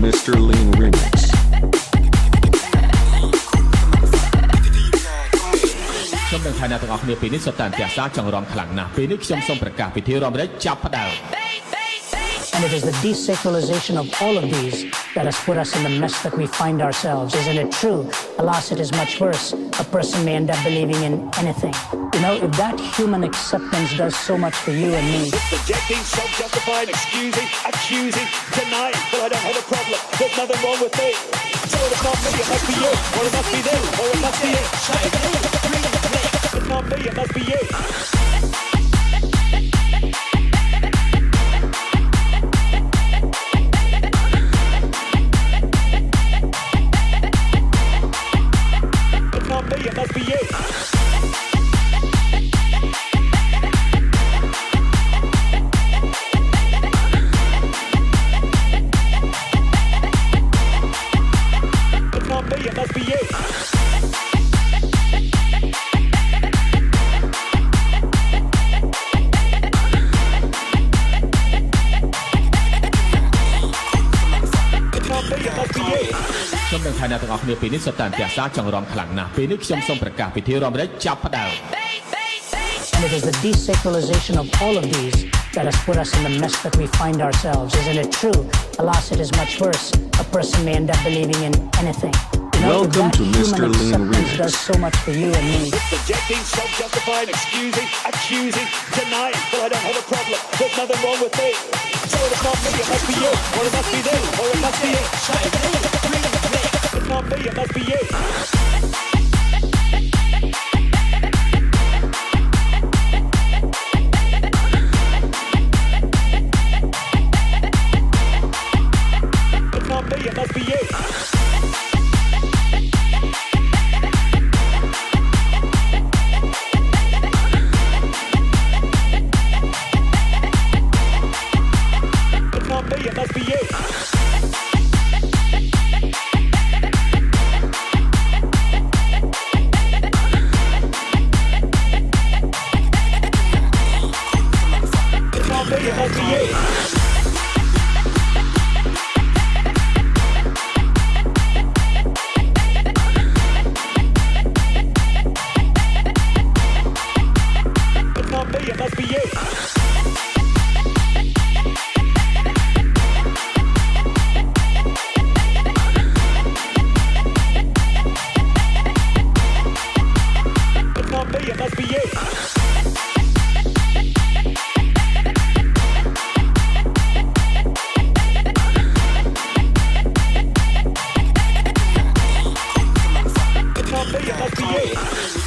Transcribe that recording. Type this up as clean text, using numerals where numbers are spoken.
Mr. Lean Remix. ខ្ញុំនឹងថាអ្នកទាំងអស់គ្នាពេលនេះសុទ្ធតែអន្ទះសារចង់រំខ្លាំងណាស់ពេលនេះខ្ញុំសូមប្រកាសពិធីរំលែកចាប់ផ្ដើម And it is the desacralization of all of these that has put us in the mess that we find ourselves. Isn't it true? Alas, it is much worse. A person may end up believing in anything. You know, if that human acceptance does so much for you and me. Rejecting, self-justifying, excusing, accusing, denying. Well, I don't have a problem. There's nothing wrong with me. So it's not me, it must be you. Or it must be them. Or it must be it. It's not me, it must be you. It must be you. It's not me, it must be you. It's not me, it must be you. ខ្ញុំនឹងថាអ្នកទាំងអស់គ្នាពេលនេះសុទ្ធតែអន្ទះសារចង់រំខ្លាំងណាស់ពេលនេះខ្ញុំសូមប្រកាសពិធីរំលែកចាប់ផ្ដើម And it is the desacralization of all of these that has put us in the mess that we find ourselves. Isn't it true? Alas, it is much worse. A person may end up believing in anything. You know, Welcome if that to Mr. human Lean acceptance Remix. does so much for you and me. Rejecting, self-justifying, excusing, accusing, denying. Well, I don't have a problem. There's nothing wrong with me. So it's not me, it must be you. Or it must be them. Or it must be it. It's not me, it must be you. It's not me, it must be you. It's not me, it must be you. It's not me, it must be you. It's not me, it must be you. It's not me, it must be you. It's not me, it must be you.